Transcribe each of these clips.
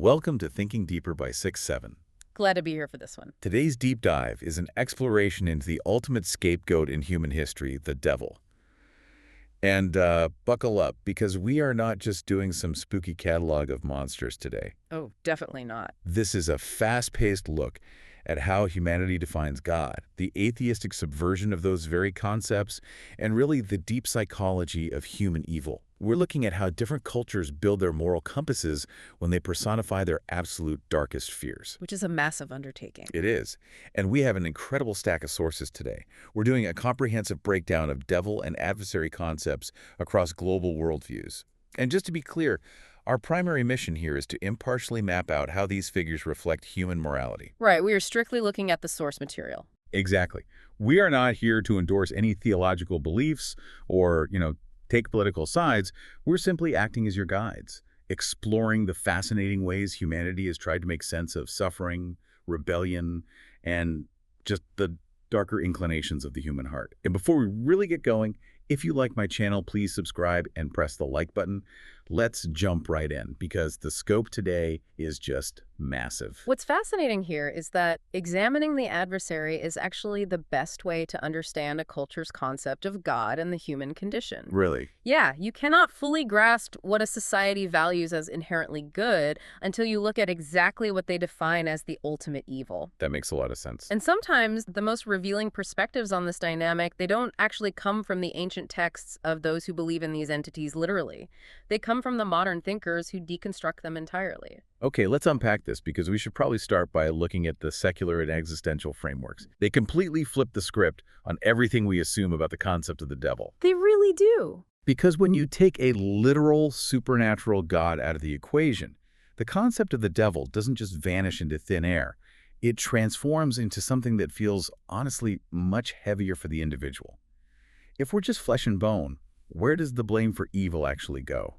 Welcome to Thinking Deeper by 6-7. Glad to be here for this one. Today's deep dive is an exploration into the ultimate scapegoat in human history, the devil. And buckle up, because we are not just doing some spooky catalog of monsters today. Oh, definitely not. This is a fast-paced look at how humanity defines God, the atheistic subversion of those very concepts, and really the deep psychology of human evil. We're looking at how different cultures build their moral compasses when they personify their absolute darkest fears. Which is a massive undertaking. It is. And we have an incredible stack of sources today. We're doing a comprehensive breakdown of devil and adversary concepts across global worldviews. And just to be clear, our primary mission here is to impartially map out how these figures reflect human morality. Right, we are strictly looking at the source material. Exactly. We are not here to endorse any theological beliefs or, take political sides. We're simply acting as your guides, exploring the fascinating ways humanity has tried to make sense of suffering, rebellion, and just the darker inclinations of the human heart. And before we really get going, if you like my channel, please subscribe and press the like button. Let's jump right in, because the scope today is just massive. What's fascinating here is that examining the adversary is actually the best way to understand a culture's concept of God and the human condition. Really? Yeah, you cannot fully grasp what a society values as inherently good until you look at exactly what they define as the ultimate evil. That makes a lot of sense. And sometimes the most revealing perspectives on this dynamic, they don't actually come from the ancient texts of those who believe in these entities literally. They come from the modern thinkers who deconstruct them entirely. Okay, let's unpack this, because we should probably start by looking at the secular and existential frameworks. They completely flip the script on everything we assume about the concept of the devil. They really do. Because when you take a literal supernatural God out of the equation, the concept of the devil doesn't just vanish into thin air. It transforms into something that feels, honestly, much heavier for the individual. If we're just flesh and bone, where does the blame for evil actually go?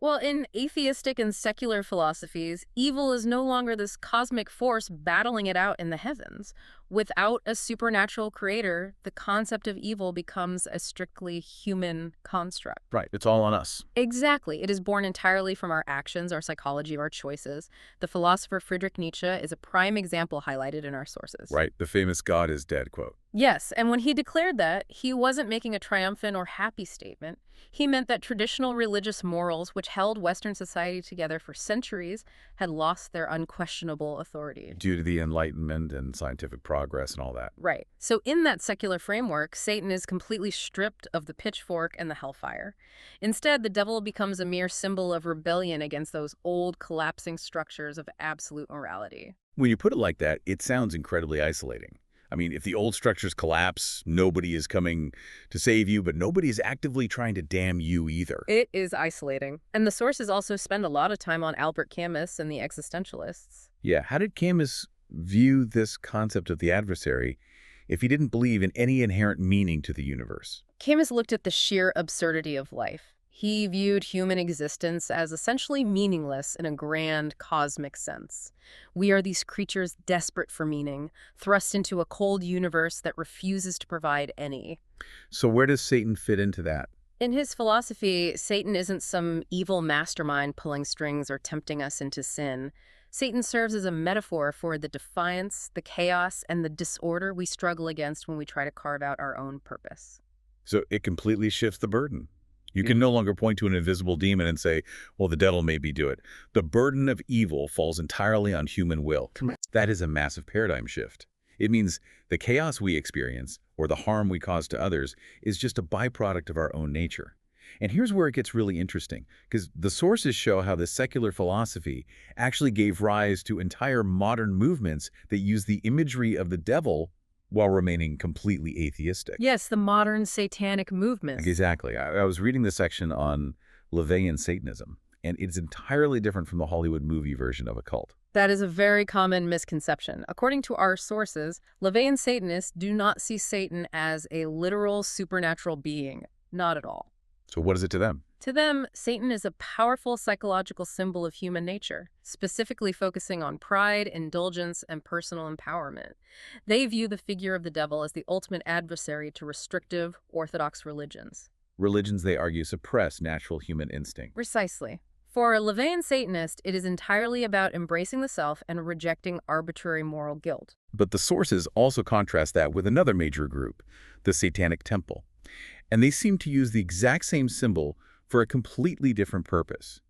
Well, in atheistic and secular philosophies, evil is no longer this cosmic force battling it out in the heavens. Without a supernatural creator, the concept of evil becomes a strictly human construct. Right, it's all on us. Exactly. It is born entirely from our actions, our psychology, our choices. The philosopher Friedrich Nietzsche is a prime example highlighted in our sources. Right, the famous God is dead quote. Yes, and when he declared that, he wasn't making a triumphant or happy statement. He meant that traditional religious morals, which held Western society together for centuries, had lost their unquestionable authority. Due to the Enlightenment and scientific progress and all that. Right. So in that secular framework, Satan is completely stripped of the pitchfork and the hellfire. Instead, the devil becomes a mere symbol of rebellion against those old, collapsing structures of absolute morality. When you put it like that, it sounds incredibly isolating. I mean, if the old structures collapse, nobody is coming to save you, but nobody is actively trying to damn you either. It is isolating. And the sources also spend a lot of time on Albert Camus and the existentialists. Yeah, how did Camus view this concept of the adversary if he didn't believe in any inherent meaning to the universe? Camus looked at the sheer absurdity of life. He viewed human existence as essentially meaningless in a grand cosmic sense. We are these creatures desperate for meaning, thrust into a cold universe that refuses to provide any. So where does Satan fit into that? In his philosophy, Satan isn't some evil mastermind pulling strings or tempting us into sin. Satan serves as a metaphor for the defiance, the chaos, and the disorder we struggle against when we try to carve out our own purpose. So it completely shifts the burden. You can no longer point to an invisible demon and say, well, the devil made me do it. The burden of evil falls entirely on human will. That is a massive paradigm shift. It means the chaos we experience, or the harm we cause to others, is just a byproduct of our own nature. And here's where it gets really interesting, because the sources show how the secular philosophy actually gave rise to entire modern movements that use the imagery of the devil while remaining completely atheistic. Yes, the modern satanic movement. Exactly. I was reading this section on LaVeyan Satanism, and it's entirely different from the Hollywood movie version of a cult. That is a very common misconception. According to our sources, LaVeyan Satanists do not see Satan as a literal supernatural being. Not at all. So what is it to them? To them, Satan is a powerful psychological symbol of human nature, specifically focusing on pride, indulgence, and personal empowerment. They view the figure of the devil as the ultimate adversary to restrictive, orthodox religions. Religions, they argue, suppress natural human instinct. Precisely. For a Levian Satanist, it is entirely about embracing the self and rejecting arbitrary moral guilt. But the sources also contrast that with another major group, the Satanic Temple. And they seem to use the exact same symbol for a completely different purpose.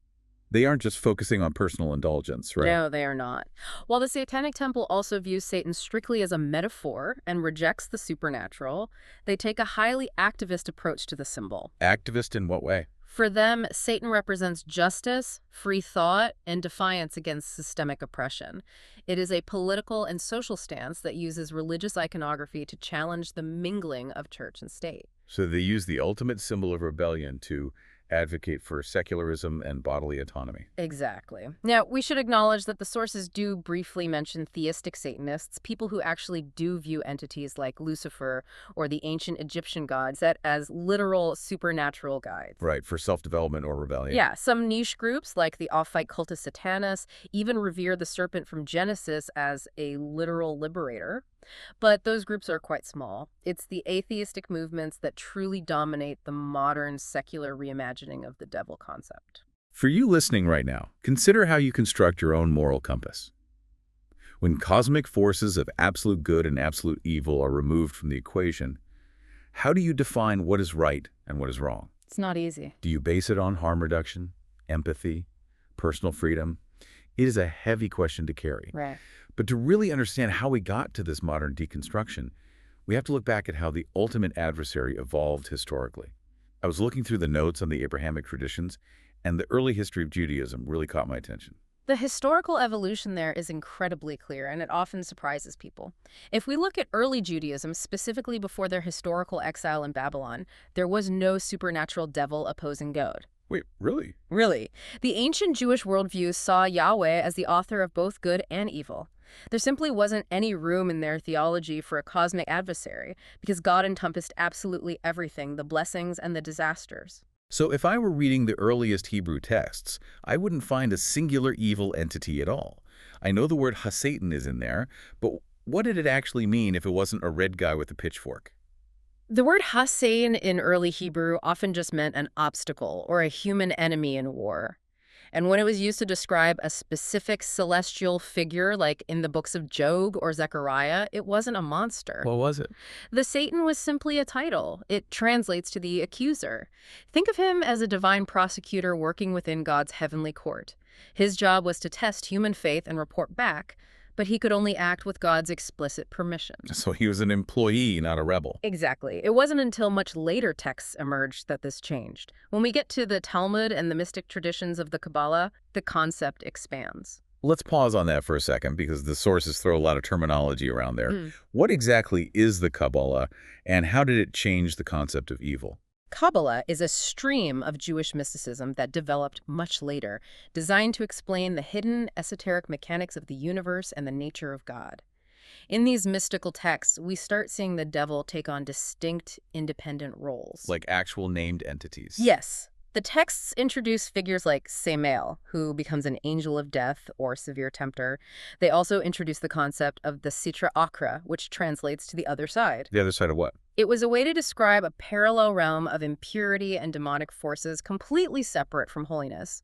They aren't just focusing on personal indulgence, right? No, they are not. While the Satanic Temple also views Satan strictly as a metaphor and rejects the supernatural, they take a highly activist approach to the symbol. Activist in what way? For them, Satan represents justice, free thought, and defiance against systemic oppression. It is a political and social stance that uses religious iconography to challenge the mingling of church and state. So they use the ultimate symbol of rebellion to advocate for secularism and bodily autonomy. Exactly. Now, we should acknowledge that the sources do briefly mention theistic Satanists, people who actually do view entities like Lucifer or the ancient Egyptian gods as literal supernatural guides. Right, for self-development or rebellion. Yeah, some niche groups like the off-white cultist Satanus even revere the serpent from Genesis as a literal liberator. But those groups are quite small. It's the atheistic movements that truly dominate the modern secular reimagining of the devil concept. For you listening right now, consider how you construct your own moral compass. When cosmic forces of absolute good and absolute evil are removed from the equation, how do you define what is right and what is wrong? It's not easy. Do you base it on harm reduction, empathy, personal freedom? It is a heavy question to carry. Right. But to really understand how we got to this modern deconstruction, we have to look back at how the ultimate adversary evolved historically. I was looking through the notes on the Abrahamic traditions, and the early history of Judaism really caught my attention. The historical evolution there is incredibly clear, and it often surprises people. If we look at early Judaism, specifically before their historical exile in Babylon, there was no supernatural devil opposing God. Wait, really? Really. The ancient Jewish worldview saw Yahweh as the author of both good and evil. There simply wasn't any room in their theology for a cosmic adversary, because God encompassed absolutely everything, the blessings and the disasters. So if I were reading the earliest Hebrew texts, I wouldn't find a singular evil entity at all. I know the word ha-Satan is in there, but what did it actually mean if it wasn't a red guy with a pitchfork? The word Hasein in early Hebrew often just meant an obstacle or a human enemy in war. And when it was used to describe a specific celestial figure, like in the books of Job or Zechariah, it wasn't a monster. What was it? The Satan was simply a title. It translates to the accuser. Think of him as a divine prosecutor working within God's heavenly court. His job was to test human faith and report back, but he could only act with God's explicit permission. So he was an employee, not a rebel. Exactly. It wasn't until much later texts emerged that this changed. When we get to the Talmud and the mystic traditions of the Kabbalah, the concept expands. Let's pause on that for a second because the sources throw a lot of terminology around there. What exactly is the Kabbalah, and how did it change the concept of evil? Kabbalah is a stream of Jewish mysticism that developed much later, designed to explain the hidden, esoteric mechanics of the universe and the nature of God. In these mystical texts, we start seeing the devil take on distinct, independent roles. Like actual named entities? Yes. The texts introduce figures like Samael, who becomes an angel of death or severe tempter. They also introduce the concept of the Sitra Achra, which translates to the other side. The other side of what? It was a way to describe a parallel realm of impurity and demonic forces completely separate from holiness.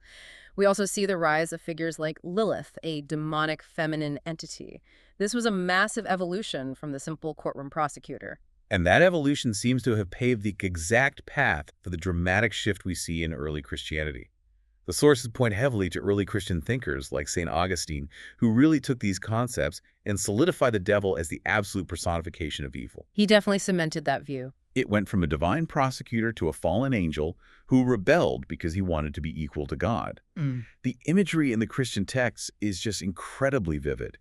We also see the rise of figures like Lilith, a demonic feminine entity. This was a massive evolution from the simple courtroom prosecutor. And that evolution seems to have paved the exact path for the dramatic shift we see in early Christianity. The sources point heavily to early Christian thinkers like St. Augustine, who really took these concepts and solidified the devil as the absolute personification of evil. He definitely cemented that view. It went from a divine prosecutor to a fallen angel who rebelled because he wanted to be equal to God. The imagery in the Christian texts is just incredibly vivid.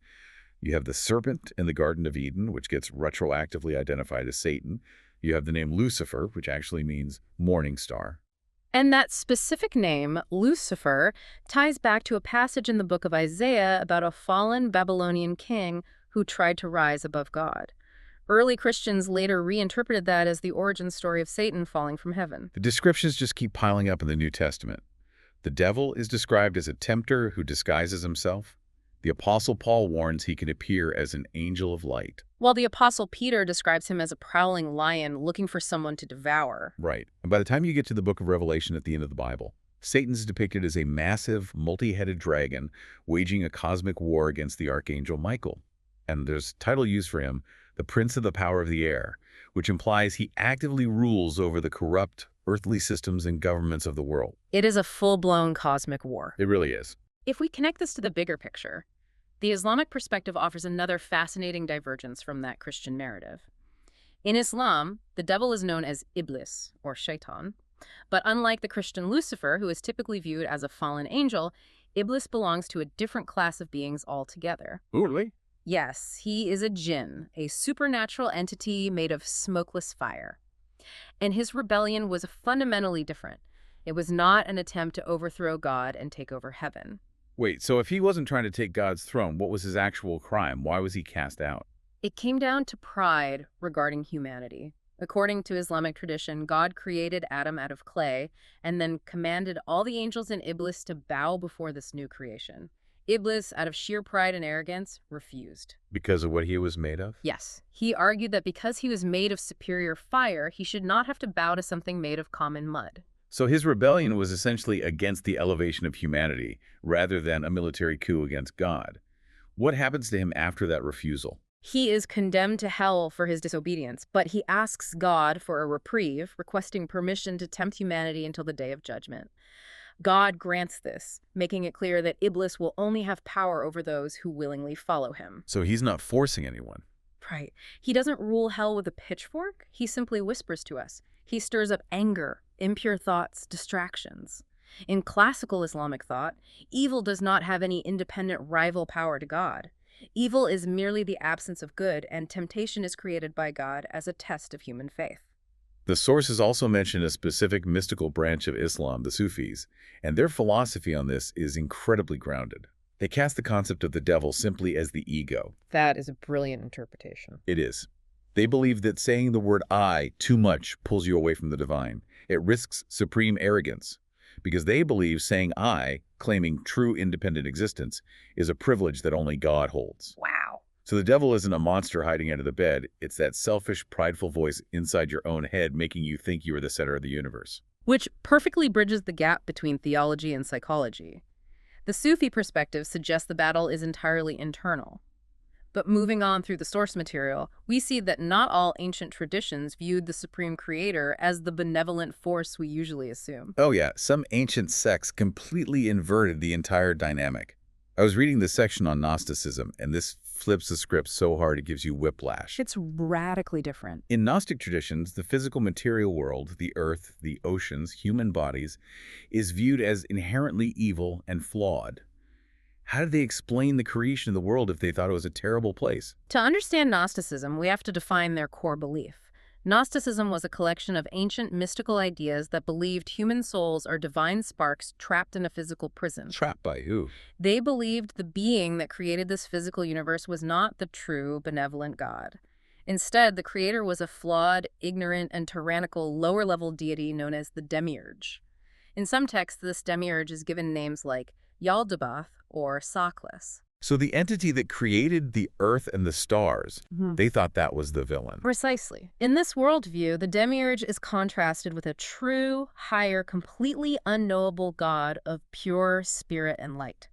You have the serpent in the Garden of Eden, which gets retroactively identified as Satan. You have the name Lucifer, which actually means morning star. And that specific name, Lucifer, ties back to a passage in the book of Isaiah about a fallen Babylonian king who tried to rise above God. Early Christians later reinterpreted that as the origin story of Satan falling from heaven. The descriptions just keep piling up in the New Testament. The devil is described as a tempter who disguises himself. The Apostle Paul warns he can appear as an angel of light. While the Apostle Peter describes him as a prowling lion looking for someone to devour. Right. And by the time you get to the book of Revelation at the end of the Bible, Satan's depicted as a massive, multi-headed dragon waging a cosmic war against the archangel Michael. And there's title used for him, the Prince of the Power of the Air, which implies he actively rules over the corrupt earthly systems and governments of the world. It is a full-blown cosmic war. It really is. If we connect this to the bigger picture, the Islamic perspective offers another fascinating divergence from that Christian narrative. In Islam, the devil is known as Iblis, or Shaitan, but unlike the Christian Lucifer, who is typically viewed as a fallen angel, Iblis belongs to a different class of beings altogether. Ooh, really? Yes, he is a jinn, a supernatural entity made of smokeless fire. And his rebellion was fundamentally different. It was not an attempt to overthrow God and take over heaven. Wait, so if he wasn't trying to take God's throne, what was his actual crime? Why was he cast out? It came down to pride regarding humanity. According to Islamic tradition, God created Adam out of clay and then commanded all the angels and Iblis to bow before this new creation. Iblis, out of sheer pride and arrogance, refused. Because of what he was made of? Yes. He argued that because he was made of superior fire, he should not have to bow to something made of common mud. So his rebellion was essentially against the elevation of humanity, rather than a military coup against God. What happens to him after that refusal? He is condemned to hell for his disobedience, but he asks God for a reprieve, requesting permission to tempt humanity until the day of judgment. God grants this, making it clear that Iblis will only have power over those who willingly follow him. So he's not forcing anyone. Right. He doesn't rule hell with a pitchfork. He simply whispers to us. He stirs up anger, impure thoughts, distractions. In classical Islamic thought, evil does not have any independent rival power to God. Evil is merely the absence of good, and temptation is created by God as a test of human faith. The sources also mention a specific mystical branch of Islam, the Sufis, and their philosophy on this is incredibly grounded. They cast the concept of the devil simply as the ego. That is a brilliant interpretation. It is. They believe that saying the word I too much pulls you away from the divine. It risks supreme arrogance, because they believe saying I, claiming true independent existence, is a privilege that only God holds. Wow. So the devil isn't a monster hiding under the bed. It's that selfish, prideful voice inside your own head making you think you are the center of the universe. Which perfectly bridges the gap between theology and psychology. The Sufi perspective suggests the battle is entirely internal. But moving on through the source material, we see that not all ancient traditions viewed the supreme creator as the benevolent force we usually assume. Oh yeah, some ancient sects completely inverted the entire dynamic. I was reading this section on Gnosticism, and this flips the script so hard it gives you whiplash. It's radically different. In Gnostic traditions, the physical material world, the earth, the oceans, human bodies, is viewed as inherently evil and flawed. How did they explain the creation of the world if they thought it was a terrible place? To understand Gnosticism, we have to define their core belief. Gnosticism was a collection of ancient mystical ideas that believed human souls are divine sparks trapped in a physical prison. Trapped by who? They believed the being that created this physical universe was not the true, benevolent God. Instead, the creator was a flawed, ignorant, and tyrannical lower-level deity known as the demiurge. In some texts, this demiurge is given names like Yaldabaoth or Sockless. So the entity that created the earth and the stars, they thought that was the villain. Precisely. In this worldview, the demiurge is contrasted with a true, higher, completely unknowable God of pure spirit and light.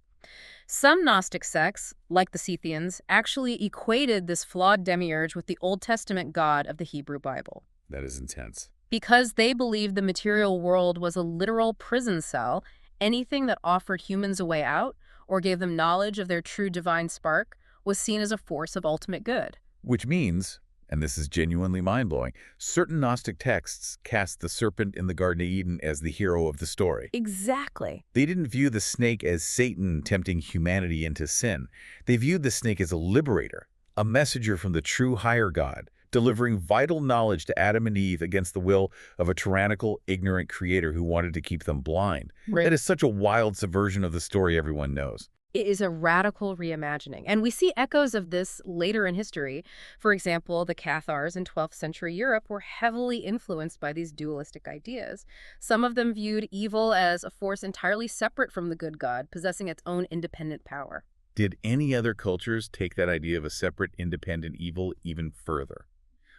Some Gnostic sects, like the Scythians, actually equated this flawed demiurge with the Old Testament God of the Hebrew Bible. That is intense. Because they believed the material world was a literal prison cell, anything that offered humans a way out or gave them knowledge of their true divine spark was seen as a force of ultimate good. Which means, and this is genuinely mind-blowing, certain Gnostic texts cast the serpent in the Garden of Eden as the hero of the story. Exactly. They didn't view the snake as Satan tempting humanity into sin. They viewed the snake as a liberator, a messenger from the true higher God, delivering vital knowledge to Adam and Eve against the will of a tyrannical, ignorant creator who wanted to keep them blind. Right. That is such a wild subversion of the story everyone knows. It is a radical reimagining, and we see echoes of this later in history. For example, the Cathars in 12th century Europe were heavily influenced by these dualistic ideas. Some of them viewed evil as a force entirely separate from the good God, possessing its own independent power. Did any other cultures take that idea of a separate, independent evil even further?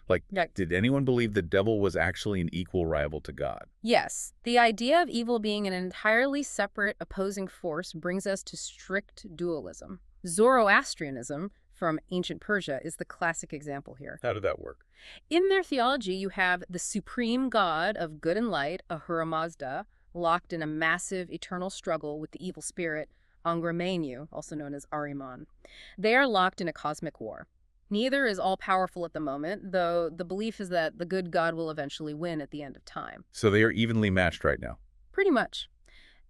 Like, Yeah. did anyone believe the devil was actually an equal rival to God? Yes, the idea of evil being an entirely separate opposing force brings us to strict dualism. Zoroastrianism, from ancient Persia, is the classic example here. How did that work? In their theology, you have the supreme god of good and light, Ahura Mazda, locked in a massive eternal struggle with the evil spirit, Angra Mainyu, also known as Ahriman. They are locked in a cosmic war. Neither is all-powerful at the moment, though the belief is that the good god will eventually win at the end of time. So they are evenly matched right now. Pretty much.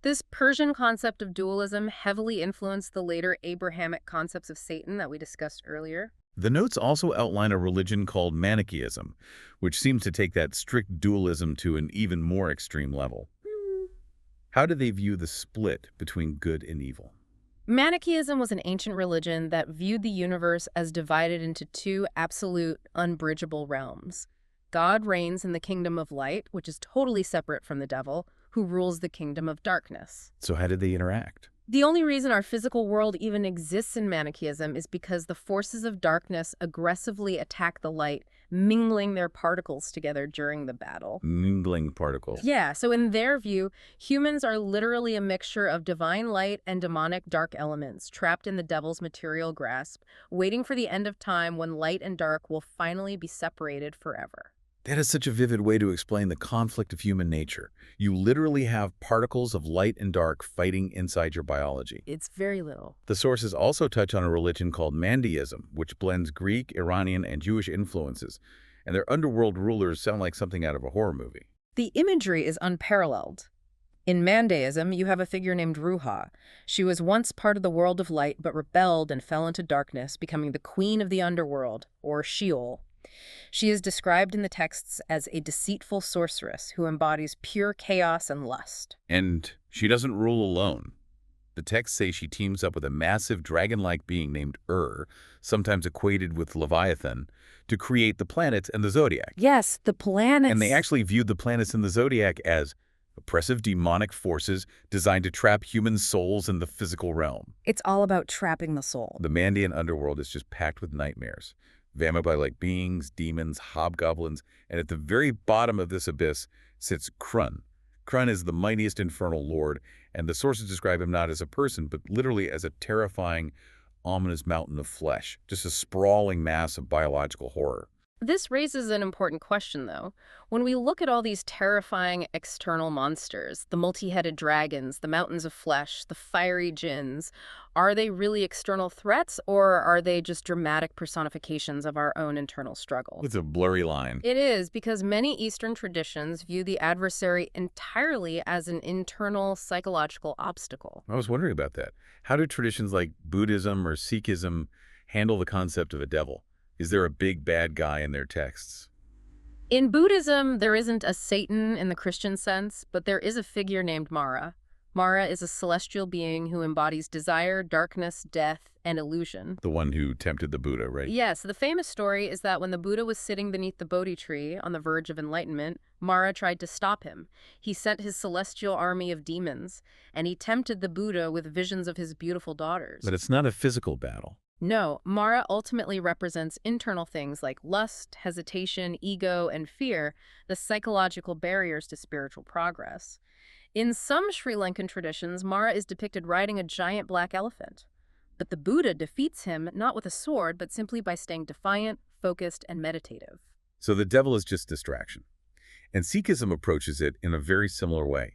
This Persian concept of dualism heavily influenced the later Abrahamic concepts of Satan that we discussed earlier. The notes also outline a religion called Manichaeism, which seems to take that strict dualism to an even more extreme level. How do they view the split between good and evil? Manichaeism was an ancient religion that viewed the universe as divided into two absolute, unbridgeable realms. God reigns in the kingdom of light, which is totally separate from the devil, who rules the kingdom of darkness. So how did they interact? The only reason our physical world even exists in Manichaeism is because the forces of darkness aggressively attack the light, mingling their particles together during the battle. Mingling particles. Yeah, so in their view, humans are literally a mixture of divine light and demonic dark elements, trapped in the devil's material grasp, waiting for the end of time when light and dark will finally be separated forever. That is such a vivid way to explain the conflict of human nature. You literally have particles of light and dark fighting inside your biology. It's very little. The sources also touch on a religion called Mandeism, which blends Greek, Iranian, and Jewish influences, and their underworld rulers sound like something out of a horror movie. The imagery is unparalleled. In Mandeism, you have a figure named Ruha. She was once part of the world of light, but rebelled and fell into darkness, becoming the queen of the underworld, or Sheol. She is described in the texts as a deceitful sorceress who embodies pure chaos and lust. And she doesn't rule alone. The texts say she teams up with a massive dragon-like being named sometimes equated with Leviathan, to create the planets and the zodiac. Yes, the planets. And they actually viewed the planets in the zodiac as oppressive demonic forces designed to trap human souls in the physical realm. It's all about trapping the soul. The Mandean underworld is just packed with nightmares. Vampire-like beings, demons, hobgoblins, and at the very bottom of this abyss sits Krun. Krun is the mightiest infernal lord, and the sources describe him not as a person, but literally as a terrifying, ominous mountain of flesh, just a sprawling mass of biological horror. This raises an important question, though. When we look at all these terrifying external monsters, the multi-headed dragons, the mountains of flesh, the fiery jinns, are they really external threats, or are they just dramatic personifications of our own internal struggle? It's a blurry line. It is, because many Eastern traditions view the adversary entirely as an internal psychological obstacle. I was wondering about that. How do traditions like Buddhism or Sikhism handle the concept of a devil? Is there a big bad guy in their texts? In Buddhism, there isn't a Satan in the Christian sense, but there is a figure named Mara. Mara is a celestial being who embodies desire, darkness, death, and illusion. The one who tempted the Buddha, right? Yes, the famous story is that when the Buddha was sitting beneath the Bodhi tree on the verge of enlightenment, Mara tried to stop him. He sent his celestial army of demons, and he tempted the Buddha with visions of his beautiful daughters. But it's not a physical battle. No, Mara ultimately represents internal things like lust, hesitation, ego, and fear, the psychological barriers to spiritual progress. In some Sri Lankan traditions, Mara is depicted riding a giant black elephant. But the Buddha defeats him not with a sword, but simply by staying defiant, focused, and meditative. So the devil is just distraction. And Sikhism approaches it in a very similar way.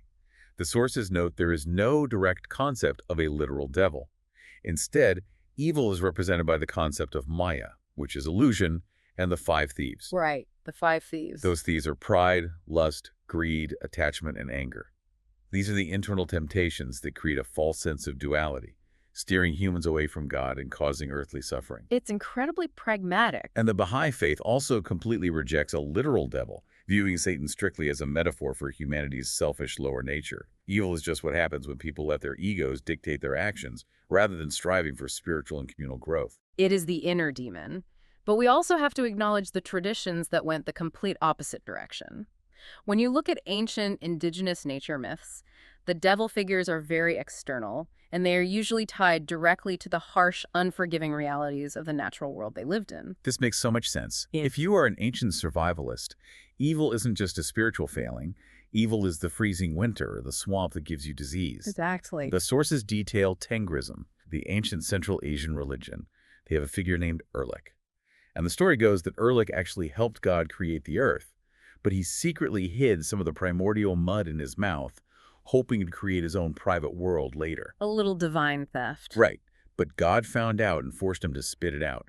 The sources note there is no direct concept of a literal devil. Instead, evil is represented by the concept of Maya, which is illusion, and the five thieves. Right, the five thieves. Those thieves are pride, lust, greed, attachment, and anger. These are the internal temptations that create a false sense of duality, steering humans away from God and causing earthly suffering. It's incredibly pragmatic. And the Baha'i faith also completely rejects a literal devil, viewing Satan strictly as a metaphor for humanity's selfish lower nature. Evil is just what happens when people let their egos dictate their actions, rather than striving for spiritual and communal growth. It is the inner demon. But we also have to acknowledge the traditions that went the complete opposite direction. When you look at ancient indigenous nature myths, the devil figures are very external, and they are usually tied directly to the harsh, unforgiving realities of the natural world they lived in. This makes so much sense. Yeah. If you are an ancient survivalist, evil isn't just a spiritual failing. Evil is the freezing winter or the swamp that gives you disease. Exactly. The sources detail Tengrism, the ancient Central Asian religion. They have a figure named Erlik. And the story goes that Erlik actually helped God create the earth, but he secretly hid some of the primordial mud in his mouth, hoping to create his own private world later. A little divine theft. Right, but God found out and forced him to spit it out.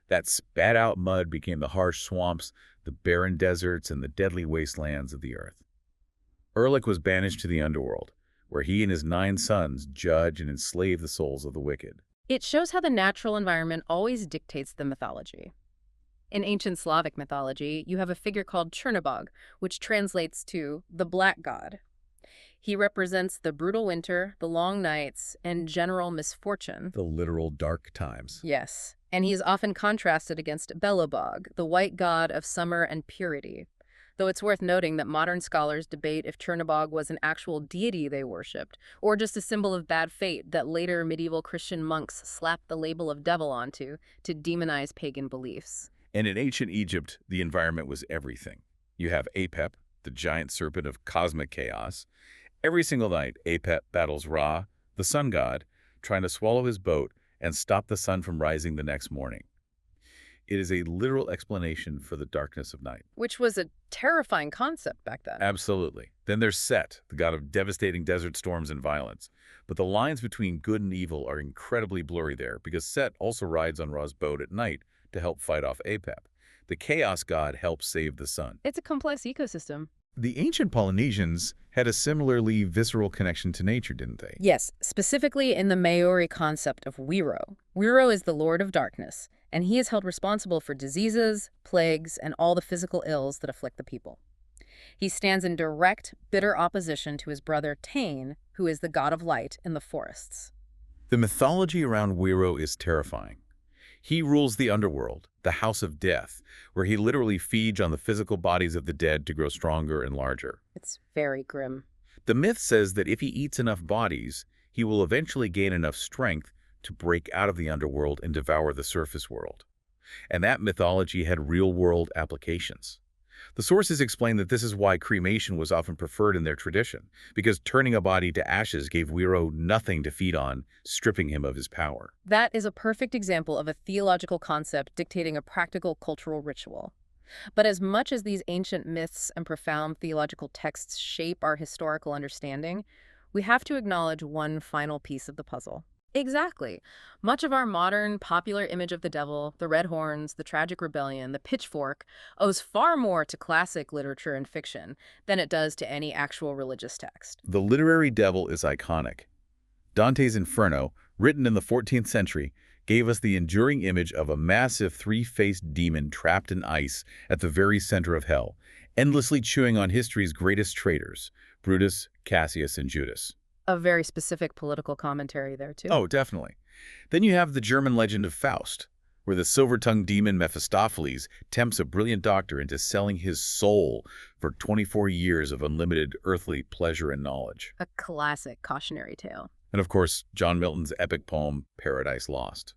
That spat-out mud became the harsh swamps, the barren deserts, and the deadly wastelands of the earth. Erlik was banished to the underworld, where he and his 9 sons judge and enslave the souls of the wicked. It shows how the natural environment always dictates the mythology. In ancient Slavic mythology, you have a figure called Chernobog, which translates to the black god. He represents the brutal winter, the long nights, and general misfortune. The literal dark times. Yes, and he is often contrasted against Belobog, the white god of summer and purity. Though it's worth noting that modern scholars debate if Chernobog was an actual deity they worshipped, or just a symbol of bad fate that later medieval Christian monks slapped the label of devil onto to demonize pagan beliefs. And in ancient Egypt, the environment was everything. You have Apep, the giant serpent of cosmic chaos. Every single night, Apep battles Ra, the sun god, trying to swallow his boat and stop the sun from rising the next morning. It is a literal explanation for the darkness of night. Which was a terrifying concept back then. Absolutely. Then there's Set, the god of devastating desert storms and violence. But the lines between good and evil are incredibly blurry there, because Set also rides on Ra's boat at night to help fight off Apep. The chaos god helps save the sun. It's a complex ecosystem. The ancient Polynesians had a similarly visceral connection to nature, didn't they? Yes, specifically in the Maori concept of Wiro. Wiro is the lord of darkness, and he is held responsible for diseases, plagues, and all the physical ills that afflict the people. He stands in direct, bitter opposition to his brother Tain, who is the god of light in the forests. The mythology around Wiro is terrifying. He rules the underworld, the house of death, where he literally feeds on the physical bodies of the dead to grow stronger and larger. It's very grim. The myth says that if he eats enough bodies, he will eventually gain enough strength to break out of the underworld and devour the surface world. And that mythology had real-world applications. The sources explain that this is why cremation was often preferred in their tradition, because turning a body to ashes gave Wiro nothing to feed on, stripping him of his power. That is a perfect example of a theological concept dictating a practical cultural ritual. But as much as these ancient myths and profound theological texts shape our historical understanding, we have to acknowledge one final piece of the puzzle. Exactly. Much of our modern popular image of the devil, the red horns, the tragic rebellion, the pitchfork, owes far more to classic literature and fiction than it does to any actual religious text. The literary devil is iconic. Dante's Inferno, written in the 14th century, gave us the enduring image of a massive 3-faced demon trapped in ice at the very center of hell, endlessly chewing on history's greatest traitors, Brutus, Cassius, and Judas. A very specific political commentary there, too. Oh, definitely. Then you have the German legend of Faust, where the silver-tongued demon Mephistopheles tempts a brilliant doctor into selling his soul for 24 years of unlimited earthly pleasure and knowledge. A classic cautionary tale. And of course, John Milton's epic poem, Paradise Lost.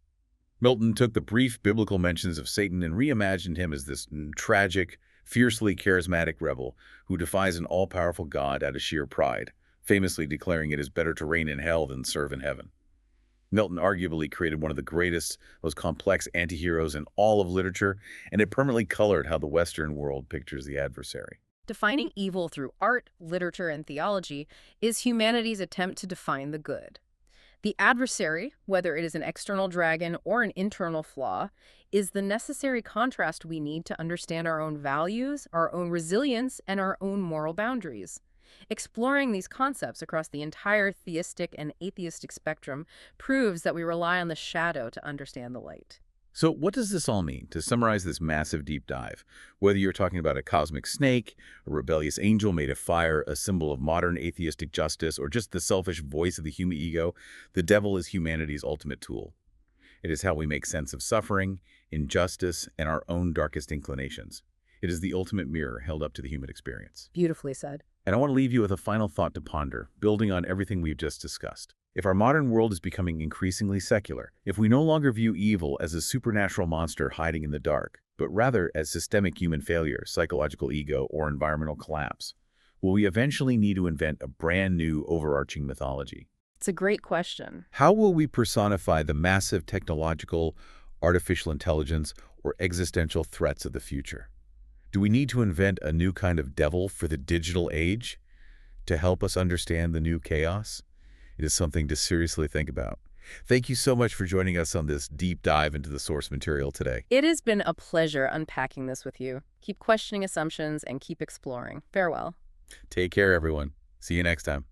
Milton took the brief biblical mentions of Satan and reimagined him as this tragic, fiercely charismatic rebel who defies an all-powerful God out of sheer pride, famously declaring it is better to reign in hell than serve in heaven. Milton arguably created one of the greatest, most complex antiheroes in all of literature, and it permanently colored how the Western world pictures the adversary. Defining evil through art, literature, and theology is humanity's attempt to define the good. The adversary, whether it is an external dragon or an internal flaw, is the necessary contrast we need to understand our own values, our own resilience, and our own moral boundaries. Exploring these concepts across the entire theistic and atheistic spectrum proves that we rely on the shadow to understand the light. So what does this all mean? To summarize this massive deep dive, whether you're talking about a cosmic snake, a rebellious angel made of fire, a symbol of modern atheistic justice, or just the selfish voice of the human ego, the devil is humanity's ultimate tool. It is how we make sense of suffering, injustice, and our own darkest inclinations. It is the ultimate mirror held up to the human experience. Beautifully said. And I want to leave you with a final thought to ponder, building on everything we've just discussed. If our modern world is becoming increasingly secular, if we no longer view evil as a supernatural monster hiding in the dark, but rather as systemic human failure, psychological ego, or environmental collapse, will we eventually need to invent a brand new overarching mythology? It's a great question. How will we personify the massive technological, artificial intelligence, or existential threats of the future? Do we need to invent a new kind of devil for the digital age to help us understand the new chaos? It is something to seriously think about. Thank you so much for joining us on this deep dive into the source material today. It has been a pleasure unpacking this with you. Keep questioning assumptions and keep exploring. Farewell. Take care, everyone. See you next time.